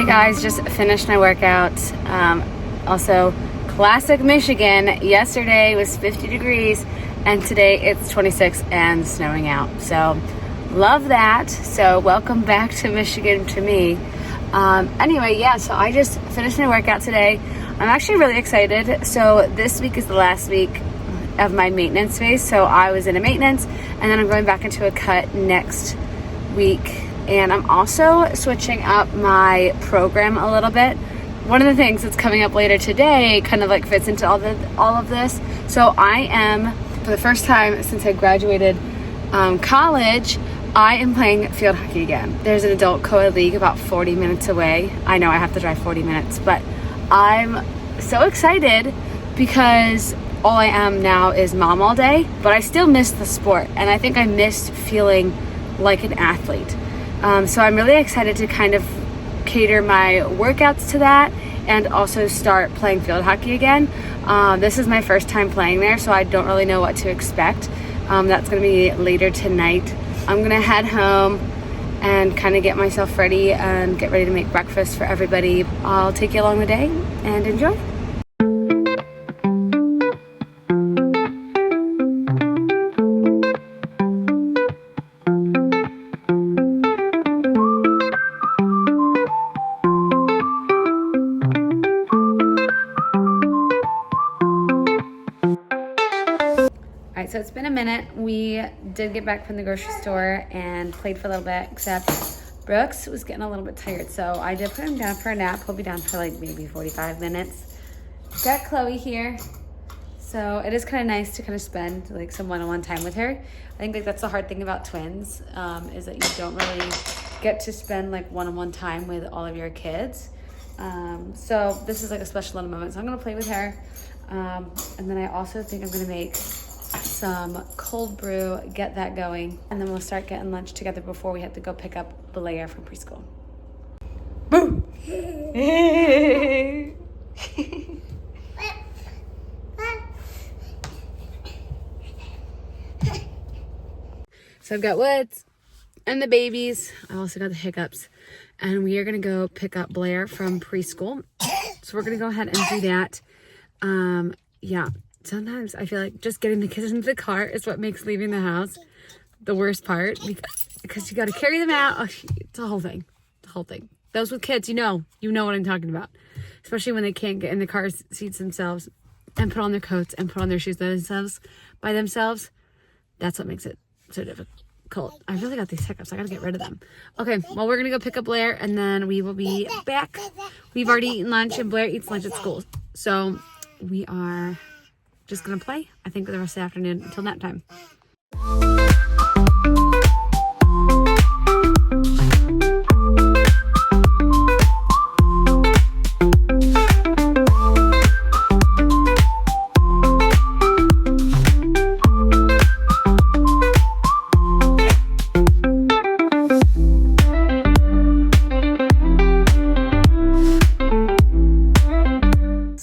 Guys, just finished my workout. Also, classic Michigan. Yesterday was 50 degrees and today it's 26 and snowing out. So love that. So welcome back to Michigan to me. Anyway, yeah, so I just finished my workout today. I'm actually really excited. So this week is the last week of my maintenance phase. So I was in a maintenance and then I'm going back into a cut next week. And I'm also switching up my program a little bit. One of the things that's coming up later today kind of like fits into all of this. So I am, for the first time since I graduated college, I am playing field hockey again. There's an adult co-ed league about 40 minutes away. I know I have to drive 40 minutes, but I'm so excited because all I am now is mom all day, but I still miss the sport. And I think I missed feeling like an athlete. So I'm really excited to kind of cater my workouts to that and also start playing field hockey again. This is my first time playing there, so I don't really know what to expect. That's going to be later tonight. I'm going to head home and kind of get myself ready and get ready to make breakfast for everybody. I'll take you along the day and enjoy. So it's been a minute. We did get back from the grocery store and played for a little bit, except Brooks was getting a little bit tired. So I did put him down for a nap. He'll be down for like maybe 45 minutes. Got Chloe here. So it is kind of nice to kind of spend like some one-on-one time with her. I think like that's the hard thing about twins, is that you don't really get to spend like one-on-one time with all of your kids. So this is like a special little moment. So I'm gonna play with her. And then I also think I'm gonna make some cold brew, get that going, and then we'll start getting lunch together before we have to go pick up Blair from preschool. Boo! So I've got Woods and the babies. I also got the hiccups, and we are gonna go pick up Blair from preschool. So we're gonna go ahead and do that. Yeah. Sometimes I feel like just getting the kids into the car is what makes leaving the house the worst part, because you got to carry them out. Oh, it's a whole thing. It's a whole thing. Those with kids, you know what I'm talking about. Especially when they can't get in the car seats themselves and put on their coats and put on their shoes by themselves. That's what makes it so difficult. I really got these hiccups. I got to get rid of them. Okay, well, we're going to go pick up Blair and then we will be back. We've already eaten lunch and Blair eats lunch at school. So we are just gonna play, I think, the rest of the afternoon until nap time.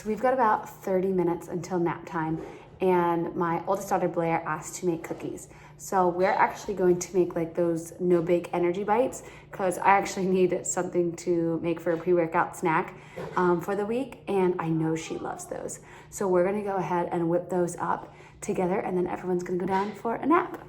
We've got about 30 minutes until nap time, and my oldest daughter Blair asked to make cookies. So we're actually going to make like those no-bake energy bites, because I actually need something to make for a pre-workout snack for the week, and I know she loves those. So we're gonna go ahead and whip those up together, and then everyone's gonna go down for a nap.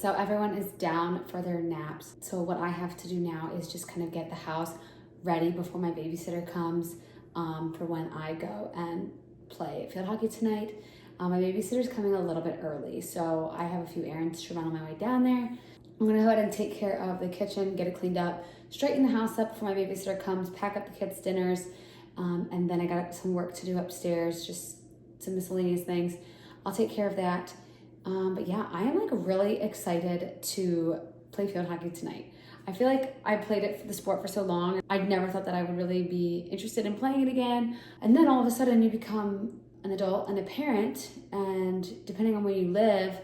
So everyone is down for their naps. So what I have to do now is just kind of get the house ready before my babysitter comes for when I go and play field hockey tonight. My babysitter's coming a little bit early, so I have a few errands to run on my way down there. I'm gonna go ahead and take care of the kitchen, get it cleaned up, straighten the house up before my babysitter comes, pack up the kids' dinners, and then I got some work to do upstairs, just some miscellaneous things. I'll take care of that. But yeah, I am like really excited to play field hockey tonight. I feel like I played the sport for so long. I'd never thought that I would really be interested in playing it again. And then all of a sudden you become an adult and a parent, and depending on where you live,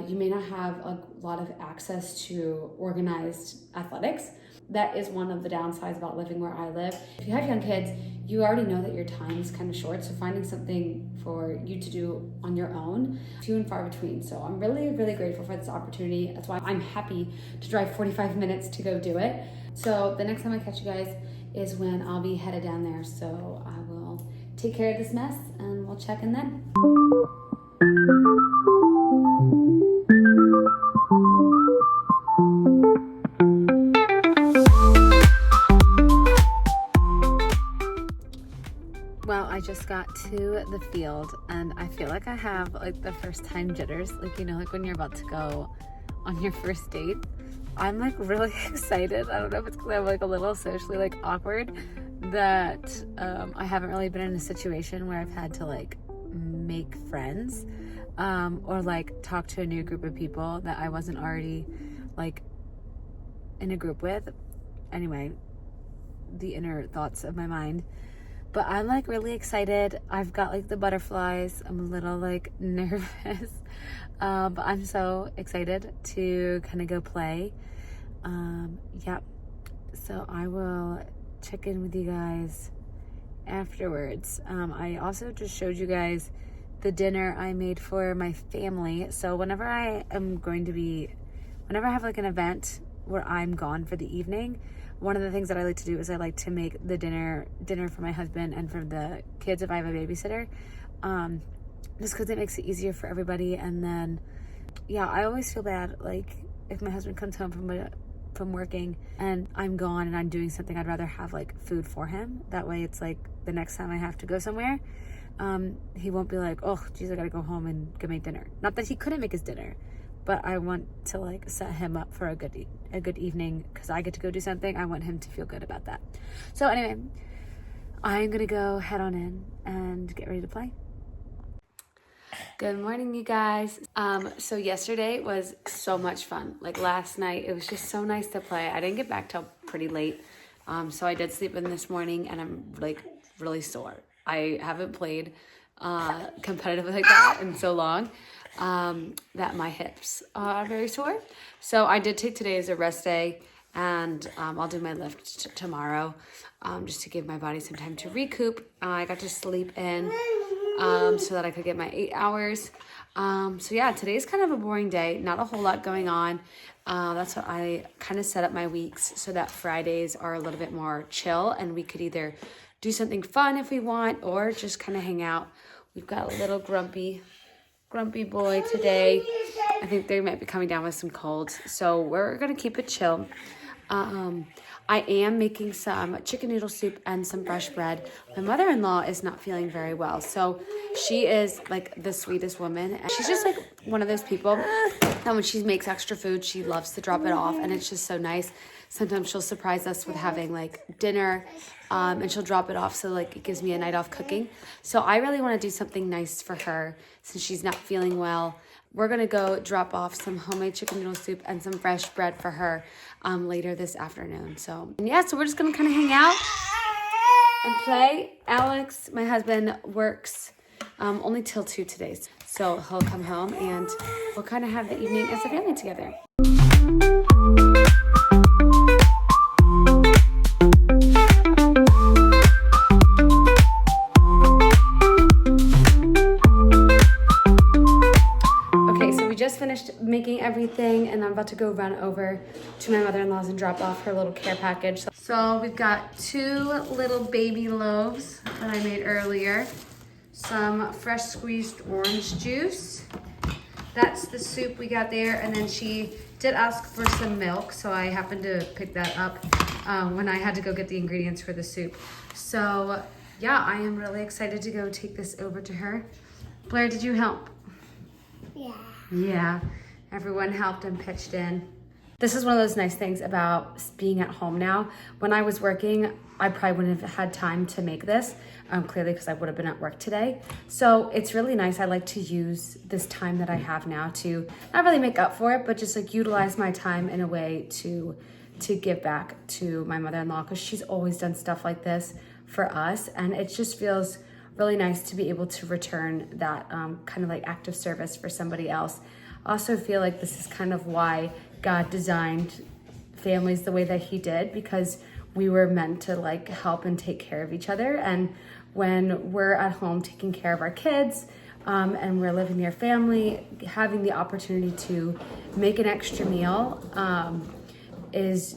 you may not have a lot of access to organized athletics. That is one of the downsides about living where I live. If you have young kids, you already know that your time is kind of short, so finding something for you to do on your own, few and far between. So I'm really, really grateful for this opportunity. That's why I'm happy to drive 45 minutes to go do it. So the next time I catch you guys is when I'll be headed down there. So I will take care of this mess and we'll check in then. Well, I just got to the field and I feel like I have like the first time jitters, like, you know, like when you're about to go on your first date. I'm like really excited. I don't know if it's because I'm like a little socially like awkward that I haven't really been in a situation where I've had to like make friends or like talk to a new group of people that I wasn't already like in a group with. Anyway, the inner thoughts of my mind. But I'm like really excited. I've got like the butterflies. I'm a little like nervous, but I'm so excited to kind of go play. Yeah, so I will check in with you guys afterwards. I also just showed you guys the dinner I made for my family. So whenever I have like an event where I'm gone for the evening, one of the things that I like to do is I like to make the dinner for my husband and for the kids if I have a babysitter, just because it makes it easier for everybody. And then, yeah, I always feel bad, like, if my husband comes home from working and I'm gone and I'm doing something, I'd rather have, like, food for him. That way it's, like, the next time I have to go somewhere, he won't be like, oh, geez, I gotta go home and go make dinner. Not that he couldn't make his dinner, but I want to like set him up for a good evening because I get to go do something. I want him to feel good about that. So anyway, I'm gonna go head on in and get ready to play. Good morning, you guys. So yesterday was so much fun. Like last night, it was just so nice to play. I didn't get back till pretty late. So I did sleep in this morning and I'm like really sore. I haven't played competitively like that in so long. That my hips are very sore. So I did take today as a rest day, and I'll do my lift tomorrow just to give my body some time to recoup. I got to sleep in so that I could get my 8 hours. So yeah, today's kind of a boring day, not a whole lot going on. That's what I kind of set up my weeks so that Fridays are a little bit more chill and we could either do something fun if we want or just kind of hang out. We've got a little grumpy boy today. I think they might be coming down with some colds, so we're gonna keep it chill. I am making some chicken noodle soup and some fresh bread. My mother-in-law is not feeling very well, so she is like the sweetest woman, and she's just like one of those people that when she makes extra food, she loves to drop it off, and it's just so nice. Sometimes she'll surprise us with having like dinner, and she'll drop it off, so like it gives me a night off cooking. So I really want to do something nice for her since she's not feeling well. We're gonna go drop off some homemade chicken noodle soup and some fresh bread for her later this afternoon. So yeah, so we're just gonna kind of hang out and play. Alex, my husband, works only till 2 today, so he'll come home and we'll kind of have the evening as a family together. Finished making everything and I'm about to go run over to my mother-in-law's and drop off her little care package. So we've got 2 little baby loaves that I made earlier, some fresh squeezed orange juice. That's the soup we got there, and then she did ask for some milk, so I happened to pick that up when I had to go get the ingredients for the soup. So yeah, I am really excited to go take this over to her. Blair, did you help? Yeah. Yeah, everyone helped and pitched in. This is one of those nice things about being at home now. When I was working, I probably wouldn't have had time to make this, clearly because I would have been at work today. So it's really nice. I like to use this time that I have now to not really make up for it, but just like utilize my time in a way to give back to my mother-in-law, because she's always done stuff like this for us, and it just feels really nice to be able to return that kind of like act of service for somebody else. I also feel like this is kind of why God designed families the way that he did, because we were meant to like help and take care of each other. And when we're at home taking care of our kids, and we're living near family, having the opportunity to make an extra meal is,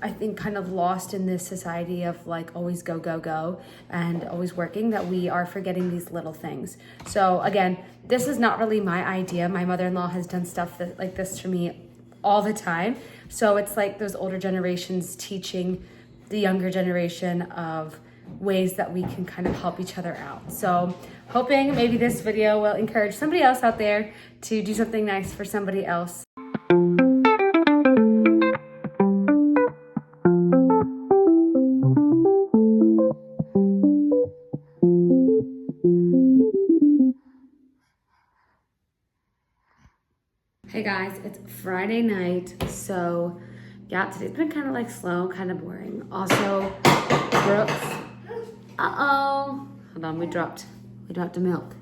I think, kind of lost in this society of like always go, go, go and always working, that we are forgetting these little things. So again, this is not really my idea. My mother-in-law has done stuff like this for me all the time. So it's like those older generations teaching the younger generation of ways that we can kind of help each other out. So hoping maybe this video will encourage somebody else out there to do something nice for somebody else. Hey guys, it's Friday night, so yeah, today's been kind of like slow, kind of boring. Also, Brooks, hold on, we dropped the milk.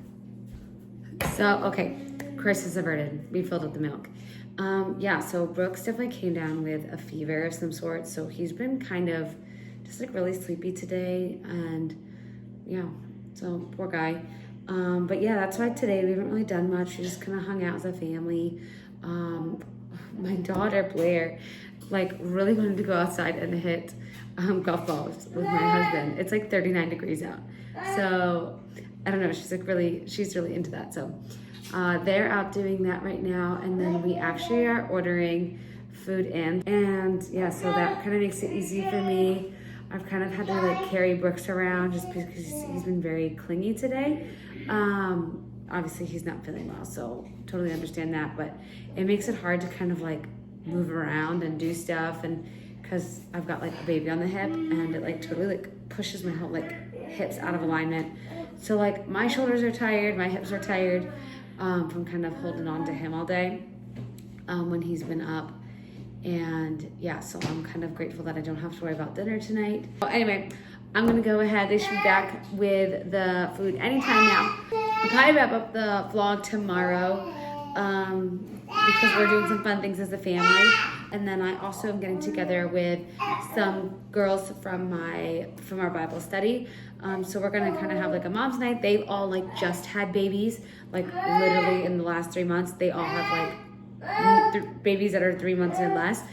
So, okay, Chris is averted. We filled up the milk. Yeah, so Brooks definitely came down with a fever of some sort, so he's been kind of just like really sleepy today, and yeah, so poor guy. But yeah, that's why today we haven't really done much. We just kind of hung out as a family. My daughter Blair like really wanted to go outside and hit golf balls with my husband. It's like 39 degrees out, so I don't know, she's really into that. So they're out doing that right now, and then we actually are ordering food in, and yeah, so that kind of makes it easy for me. I've kind of had to like carry Brooks around just because he's been very clingy today. Obviously he's not feeling well, so totally understand that, but it makes it hard to kind of like move around and do stuff, and because I've got like a baby on the hip, and it like totally like pushes my whole like hips out of alignment. So like my shoulders are tired, my hips are tired from kind of holding on to him all day when he's been up. And yeah, so I'm kind of grateful that I don't have to worry about dinner tonight. Well, anyway, I'm gonna go ahead. They should be back with the food anytime now. I'll probably wrap up the vlog tomorrow because we're doing some fun things as a family. And then I also am getting together with some girls from our Bible study. So we're gonna kind of have like a mom's night. They've all like just had babies, like literally in the last 3 months. They all have like babies that are 3 months or less.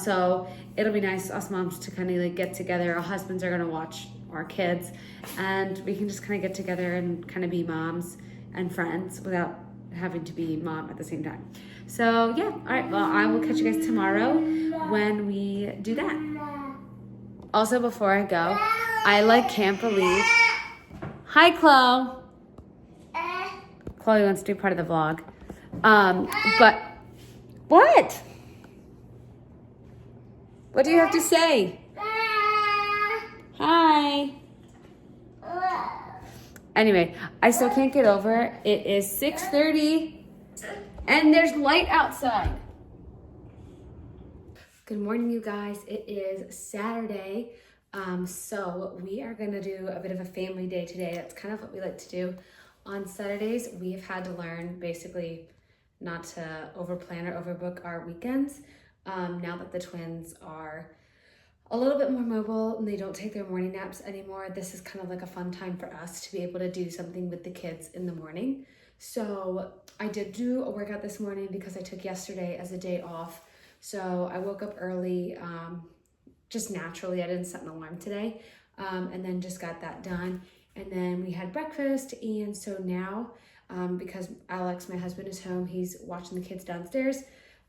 So it'll be nice us moms to kind of like get together. Our husbands are gonna watch our kids, and we can just kind of get together and kind of be moms and friends without having to be mom at the same time. So yeah, all right, well, I will catch you guys tomorrow when we do that. Also, before I go, I can't believe, hi Chloe. Chloe wants to be part of the vlog. But what? What do you have to say? Hi. Anyway, I still can't get over it is 6:30 and there's light outside. Good morning, you guys. It is Saturday. So we are gonna do a bit of a family day today. That's kind of what we like to do on Saturdays. We have had to learn basically not to overplan or overbook our weekends. Now that the twins are a little bit more mobile and they don't take their morning naps anymore, this is kind of like a fun time for us to be able to do something with the kids in the morning. So I did do a workout this morning because I took yesterday as a day off. So I woke up early, just naturally. I didn't set an alarm today, and then just got that done. And then we had breakfast, and so now, because Alex, my husband, is home, he's watching the kids downstairs.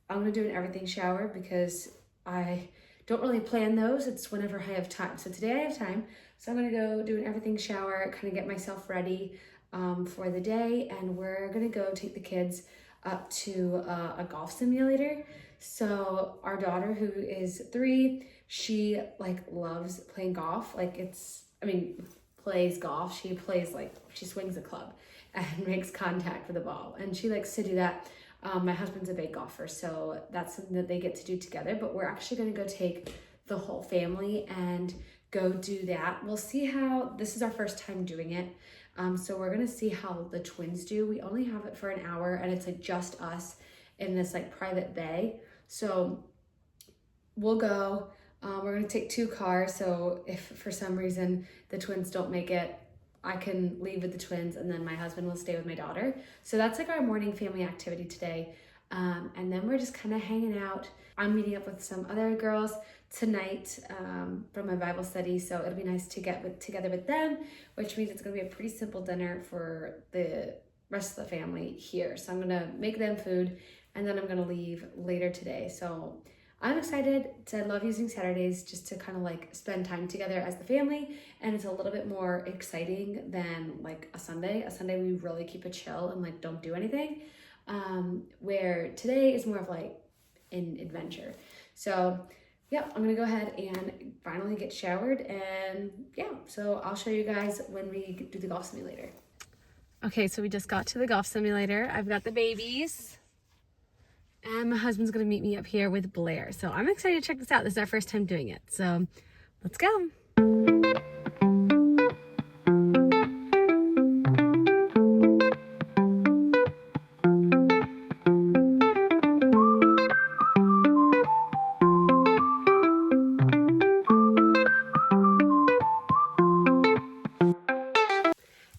I'm gonna do an everything shower because I don't really plan those. It's whenever I have time. So today I have time. So I'm gonna go do an everything shower, kind of get myself ready for the day. And we're gonna go take the kids up to a golf simulator. So our daughter, who is 3, she loves playing golf. Plays golf. She plays she swings a club and makes contact with the ball. And she likes to do that. My husband's a big golfer, so that's something that they get to do together. But we're actually gonna go take the whole family and go do that. We'll see how, this is our first time doing it. So we're gonna see how the twins do. We only have it for an hour and it's like just us in this like private bay. So we'll go. We're gonna take 2 cars. So if for some reason the twins don't make it, I can leave with the twins and then my husband will stay with my daughter. So that's like our morning family activity today. And then we're just kind of hanging out. I'm meeting up with some other girls tonight from my Bible study. So it'll be nice to get together with them, which means it's gonna be a pretty simple dinner for the rest of the family here. So I'm gonna make them food and then I'm gonna leave later today. So I'm excited. I love using Saturdays just to kind of like spend time together as the family, and it's a little bit more exciting than like a Sunday. A Sunday we really keep it chill and like don't do anything, where today is more of like an adventure. So yeah, I'm gonna go ahead and finally get showered, and yeah, so I'll show you guys when we do the golf simulator. Okay, so we just got to the golf simulator. I've got the babies. And my husband's gonna meet me up here with Blair. So I'm excited to check this out. This is our first time doing it. So let's go.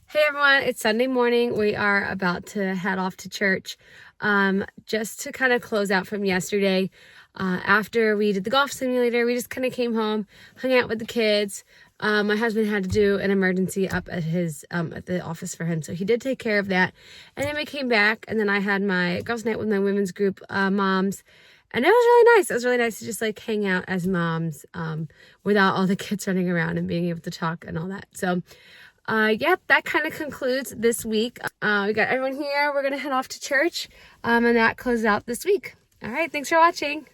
Hey everyone, it's Sunday morning. We are about to head off to church. Just to kind of close out from yesterday, after we did the golf simulator, we just kind of came home, hung out with the kids. My husband had to do an emergency up at his at the office for him, so he did take care of that. And then we came back, and then I had my girls' night with my women's group moms, and it was really nice. It was really nice to just like hang out as moms without all the kids running around and being able to talk and all that. So yeah, that kind of concludes this week. We got everyone here. We're going to head off to church, and that closes out this week. All right, thanks for watching.